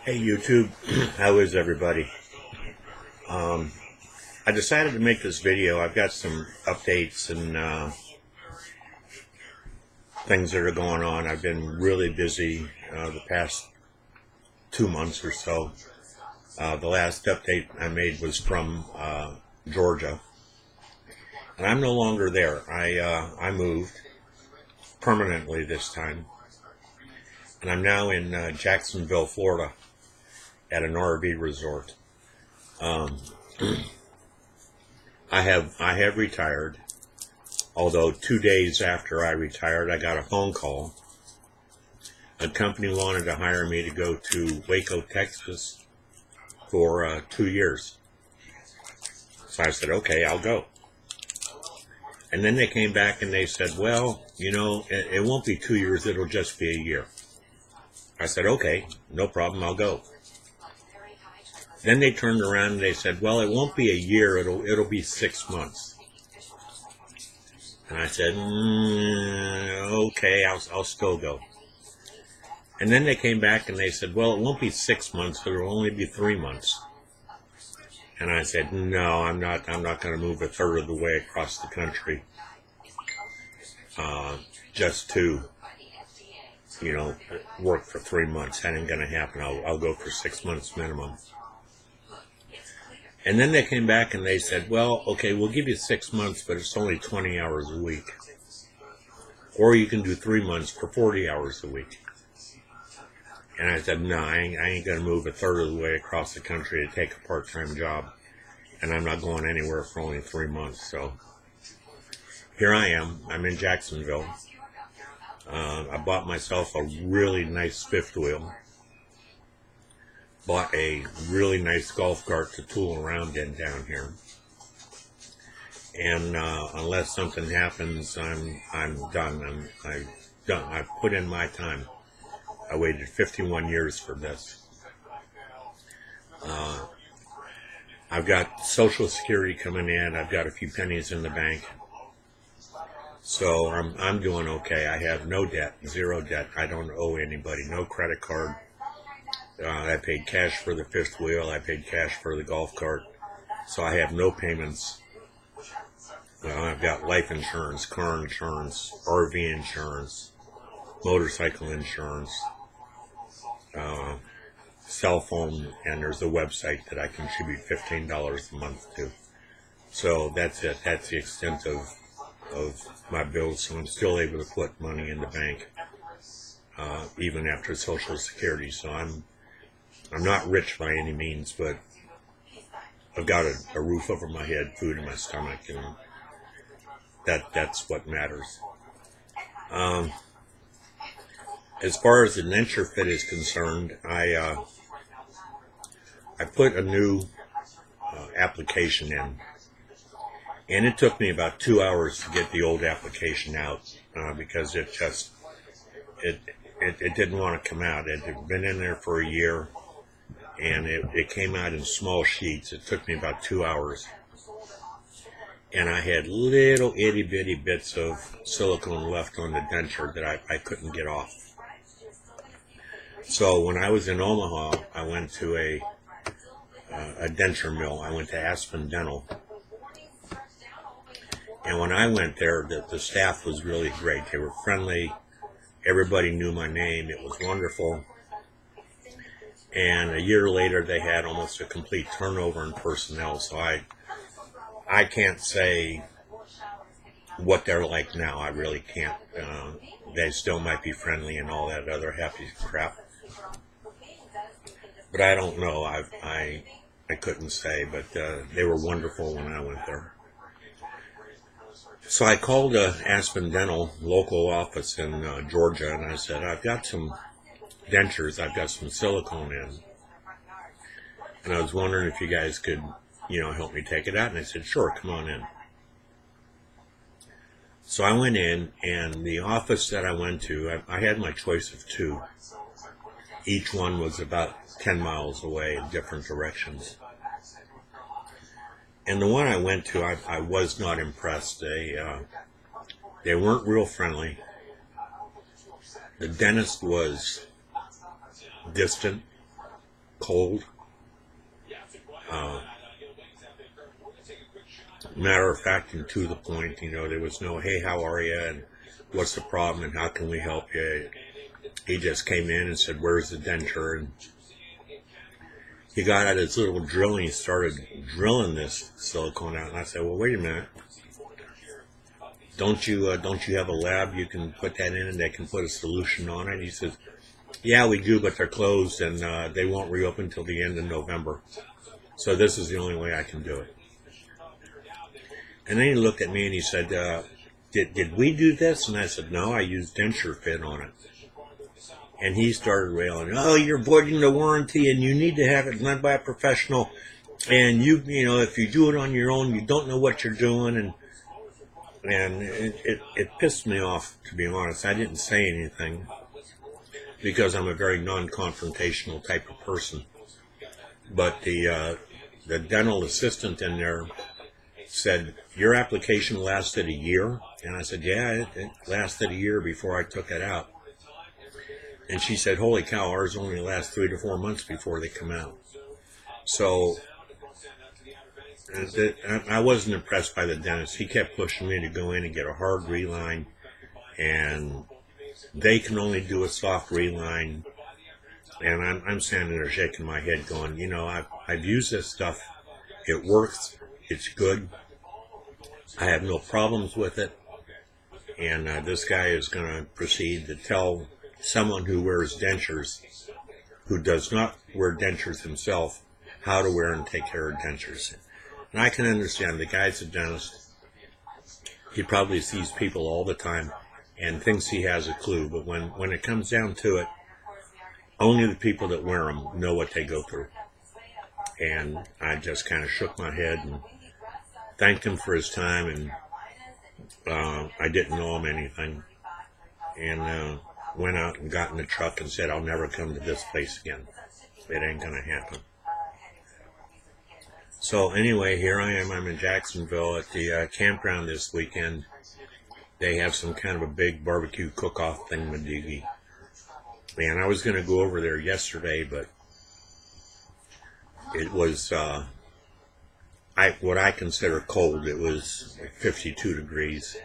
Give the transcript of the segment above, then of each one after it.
Hey YouTube, how is everybody? I decided to make this video. I've got some updates and things that are going on. I've been really busy the past 2 months or so. The last update I made was from Georgia, and I'm no longer there. I moved permanently this time, and I'm now in Jacksonville, Florida, at an RV resort. I have retired, although 2 days after I retired, I got a phone call. A company wanted to hire me to go to Waco, Texas for 2 years. So I said, okay, I'll go. And then they came back and they said, well, you know, it won't be 2 years, it'll just be a year. I said, okay, no problem, I'll go. Then they turned around and they said, well, it won't be a year, it'll be 6 months. And I said, okay, I'll still go. And then they came back and they said, well, it won't be 6 months, it'll only be 3 months. And I said, no, I'm not going to move a third of the way across the country just to, you know, work for 3 months. That ain't going to happen. I'll go for 6 months minimum. And then they came back and they said, well, okay, we'll give you 6 months, but it's only 20 hours a week. Or you can do 3 months for 40 hours a week. And I said, no, I ain't going to move a third of the way across the country to take a part-time job. And I'm not going anywhere for only 3 months. So here I am. I'm in Jacksonville. I bought myself a really nice fifth wheel. Bought a really nice golf cart to tool around in down here. And unless something happens, I'm done. I'm done. I've put in my time. I waited 51 years for this. I've got Social Security coming in. I've got a few pennies in the bank. So I'm doing okay. I have no debt, zero debt. I don't owe anybody, no credit card. I paid cash for the fifth wheel. I paid cash for the golf cart. So I have no payments. I've got life insurance, car insurance, RV insurance, motorcycle insurance, cell phone, and there's a website that I contribute $15 a month to. So that's it. That's the extent of my bills. So I'm still able to put money in the bank, even after Social Security. So I'm not rich by any means, but I've got a roof over my head, food in my stomach, and that's what matters. As far as the densurefit is concerned, I put a new application in, and it took me about 2 hours to get the old application out because it didn't want to come out. It had been in there for a year. And it came out in small sheets. It took me about 2 hours. And I had little itty bitty bits of silicone left on the denture that I couldn't get off. So when I was in Omaha, I went to a denture mill. I went to Aspen Dental. And when I went there, the staff was really great. They were friendly. Everybody knew my name. It was wonderful. And a year later, they had almost a complete turnover in personnel. So I can't say what they're like now. I really can't. They still might be friendly and all that other happy crap. But I don't know. I couldn't say. But they were wonderful when I went there. So I called Aspen Dental local office in Georgia, and I said, I've got some dentures, I've got some silicone in, and I was wondering if you guys could, you know, help me take it out. And they said, sure, come on in. So I went in, and the office that I went to, I had my choice of two. Each one was about 10 miles away in different directions. And the one I went to, I was not impressed. They weren't real friendly. The dentist was distant. cold. Matter of fact, and to the point, there was no, hey, how are you, and what's the problem, and how can we help you? He just came in and said, where's the denture? And he got out his little drill and he started drilling this silicone out. And I said, well, wait a minute. Don't you have a lab you can put that in and they can put a solution on it? He says, yeah, we do, but they're closed and they won't reopen until the end of November. So this is the only way I can do it. And then he looked at me and he said, did we do this? And I said, no, I used densurefit on it. And he started railing, oh, you're voiding the warranty and you need to have it done by a professional. And if you do it on your own, you don't know what you're doing. And it pissed me off, to be honest. I didn't say anything because I'm a very non-confrontational type of person. But the dental assistant in there said, your application lasted a year? And I said, yeah, it lasted a year before I took it out. And she said, holy cow, ours only lasts 3 to 4 months before they come out. So I wasn't impressed by the dentist. He kept pushing me to go in and get a hard reline, and they can only do a soft reline. And I'm standing there shaking my head going, I've used this stuff. It works. It's good. I have no problems with it. And this guy is going to proceed to tell someone who wears dentures, who does not wear dentures himself, how to wear and take care of dentures. And I can understand the guy's a dentist. He probably sees people all the time and thinks he has a clue. But when it comes down to it, only the people that wear them know what they go through. And I just kind of shook my head and thanked him for his time. And I didn't know him anything. And went out and got in the truck and said, I'll never come to this place again. It ain't going to happen. So anyway, here I am. I'm in Jacksonville at the campground this weekend. They have some kind of a big barbecue cook-off thing with Diggy. And I was going to go over there yesterday, but it was what I consider cold. It was 52 degrees,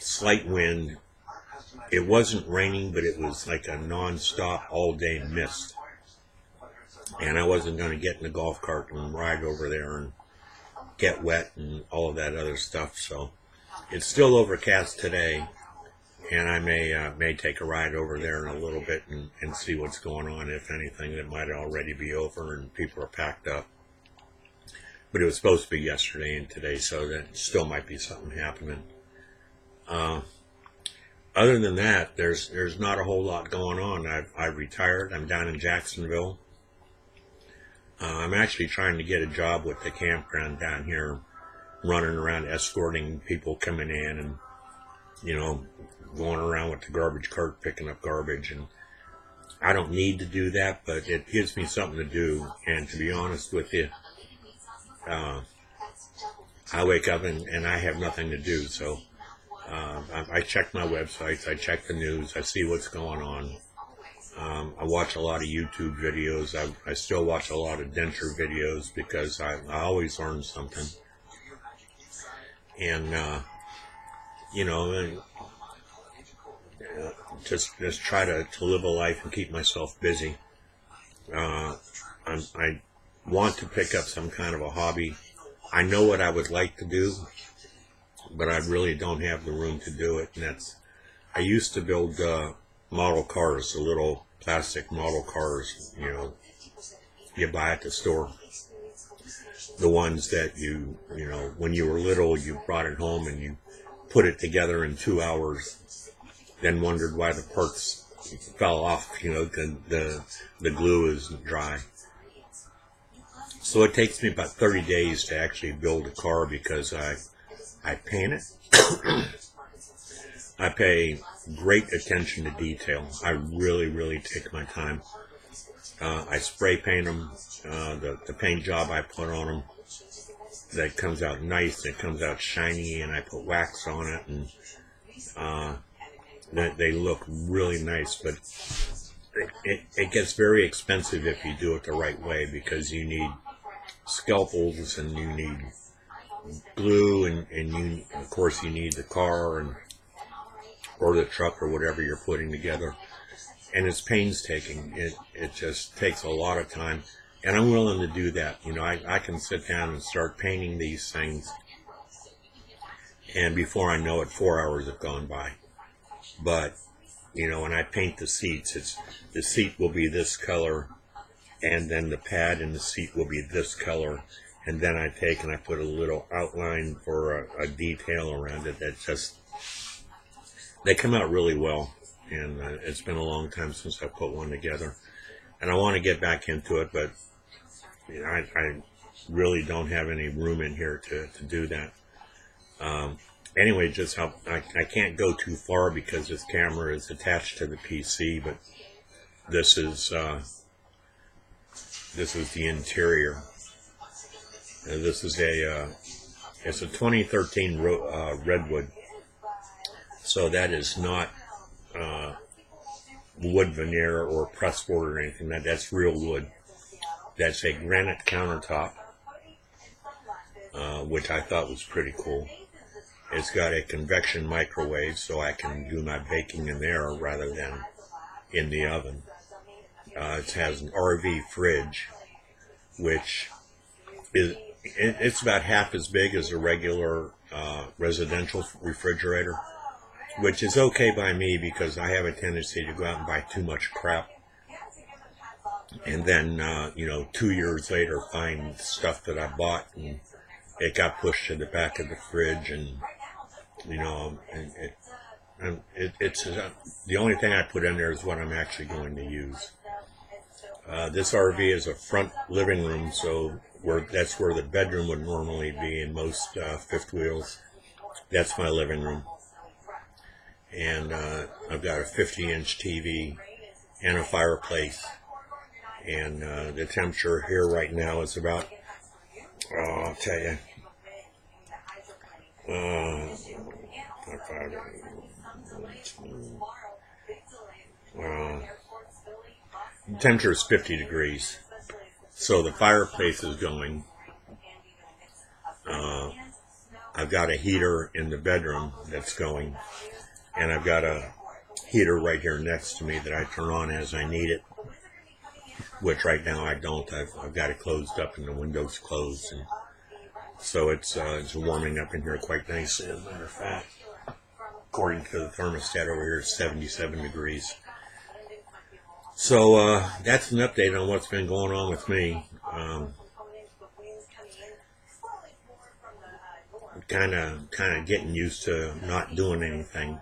slight wind. It wasn't raining, but it was like a non-stop all-day mist. And I wasn't going to get in the golf cart and ride over there and get wet and all of that other stuff. So it's still overcast today, and I may take a ride over there in a little bit and see what's going on. If anything, that might already be over and people are packed up. But it was supposed to be yesterday and today, so that still might be something happening. Other than that, there's not a whole lot going on. I've retired. I'm down in Jacksonville. I'm actually trying to get a job with the campground down here, running around escorting people coming in and, going around with the garbage cart picking up garbage. And I don't need to do that, but it gives me something to do. And to be honest with you, I wake up and I have nothing to do. So I check my websites, I check the news, I see what's going on. I watch a lot of YouTube videos. I still watch a lot of denture videos because I always learn something. And, just try to live a life and keep myself busy. I want to pick up some kind of a hobby. I know what I would like to do, but I really don't have the room to do it. And I used to build model cars, the little plastic model cars, you buy at the store. The ones that when you were little, you brought it home and you put it together in 2 hours, then wondered why the parts fell off, the glue isn't dry. So it takes me about 30 days to actually build a car because I paint it. I pay great attention to detail. I really, really take my time. I spray paint them. The paint job I put on them, that comes out nice. It comes out shiny, and I put wax on it, and they look really nice. But it gets very expensive if you do it the right way, because you need scalpels and you need glue, and you, of course, you need the car and or the truck or whatever you're putting together. And it's painstaking. It just takes a lot of time, and I'm willing to do that. You know, I can sit down and start painting these things, and before I know it, 4 hours have gone by. But you know, when I paint the seats, the seat will be this color, and then the pad in the seat will be this color, and then I take and I put a little outline for a detail around it. That just, they come out really well, and it's been a long time since I put one together, and I want to get back into it, but you know, I really don't have any room in here to do that. Anyway, just how I can't go too far because this camera is attached to the PC, but this is the interior. This is it's a 2013 Redwood, so that is not wood veneer or pressboard or anything. That's real wood. That's a granite countertop, which I thought was pretty cool. It's got a convection microwave, so I can do my baking in there rather than in the oven. It has an RV fridge, which it's about half as big as a regular residential refrigerator, which is okay by me because I have a tendency to go out and buy too much crap, and then you know, 2 years later find stuff that I bought and it got pushed to the back of the fridge, and you know, it's the only thing I put in there is what I'm actually going to use. This RV is a front living room, so that's where the bedroom would normally be in most fifth wheels. That's my living room, and I've got a 50-inch TV and a fireplace, and the temperature here right now is about, I'll tell you, the temperature is 50 degrees, so the fireplace is going. I've got a heater in the bedroom that's going, and I've got a heater right here next to me that I turn on as I need it, which right now I don't. I've got it closed up and the window's closed, and so it's warming up in here quite nicely. As a matter of fact, according to the thermostat over here, it's 77 degrees. So that's an update on what's been going on with me. Kind of getting used to not doing anything.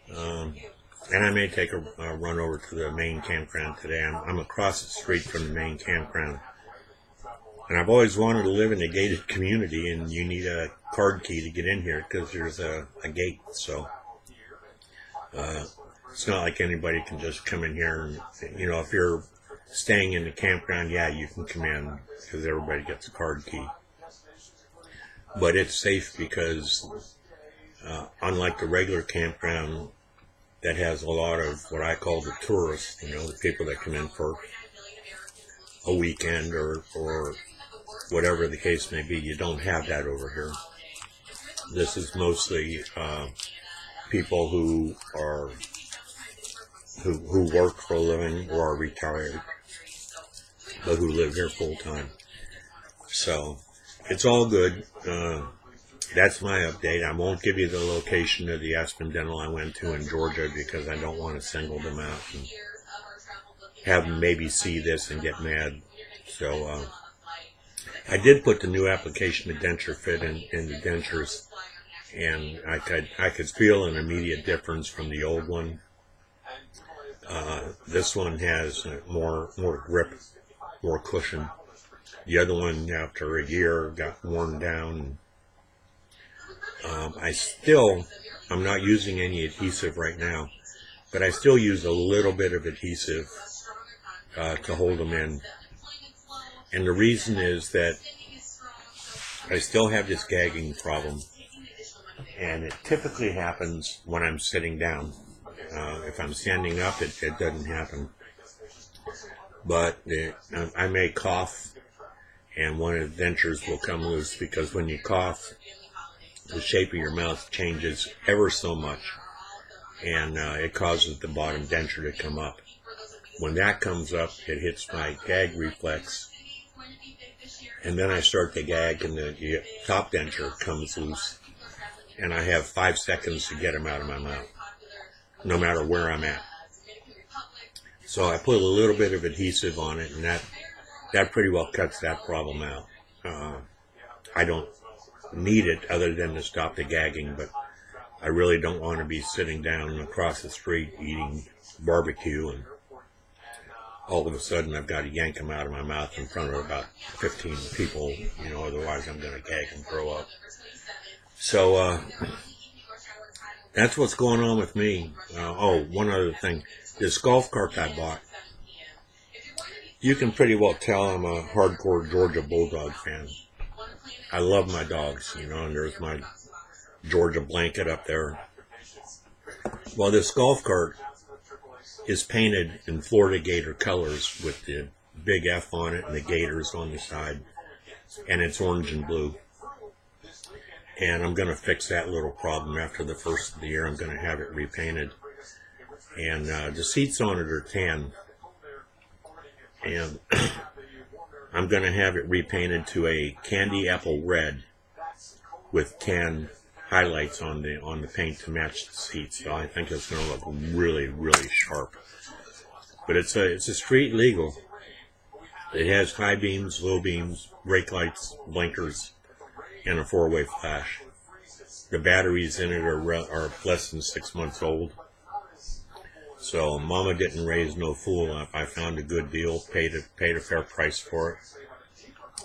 And I may take a run over to the main campground today. I'm across the street from the main campground. And I've always wanted to live in a gated community, and you need a card key to get in here because there's a gate. So it's not like anybody can just come in here. And, you know, if you're staying in the campground, yeah, you can come in because everybody gets a card key. But it's safe because unlike the regular campground that has a lot of what I call the tourists, you know, the people that come in for a weekend or whatever the case may be, you don't have that over here. This is mostly people who work for a living or are retired, but who live here full time. So it's all good. That's my update. I won't give you the location of the Aspen Dental I went to in Georgia because I don't want to single them out and have them maybe see this and get mad. So I did put the new application of densurefit in the dentures, and I could feel an immediate difference from the old one. This one has more grip, more cushion. The other one, after a year, got worn down. I'm not using any adhesive right now, but I still use a little bit of adhesive to hold them in. And the reason is that I still have this gagging problem, and it typically happens when I'm sitting down. If I'm standing up, it doesn't happen. But I may cough, and one of the dentures will come loose, because when you cough, the shape of your mouth changes ever so much, and it causes the bottom denture to come up. When that comes up, it hits my gag reflex, and then I start to gag, and the top denture comes loose, and I have 5 seconds to get them out of my mouth, no matter where I'm at. So I put a little bit of adhesive on it, and that pretty well cuts that problem out. I don't need it other than to stop the gagging, but I really don't want to be sitting down across the street eating barbecue, and all of a sudden I've got to yank them out of my mouth in front of about 15 people, otherwise I'm going to gag and throw up. So that's what's going on with me. One other thing. This golf cart I bought, you can pretty well tell I'm a hardcore Georgia Bulldog fan. I love my dogs, and there's my Georgia blanket up there. Well, this golf cart is painted in Florida Gator colors with the big F on it and the Gators on the side, and it's orange and blue. And I'm going to fix that little problem after the first of the year. I'm going to have it repainted. And the seats on it are tan. And I'm going to have it repainted to a candy apple red with tan highlights on the paint to match the seats. So I think it's going to look really, really sharp. But it's a street legal. It has high beams, low beams, brake lights, blinkers, and a 4-way flash. The batteries in it are less than 6 months old. So Mama didn't raise no fool. I found a good deal, paid a fair price for it,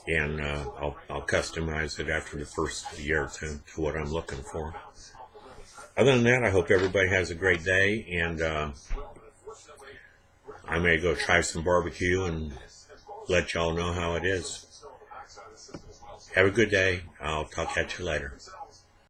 and I'll customize it after the first year to what I'm looking for. Other than that, I hope everybody has a great day, and I may go try some barbecue and let y'all know how it is. Have a good day. I'll catch you later.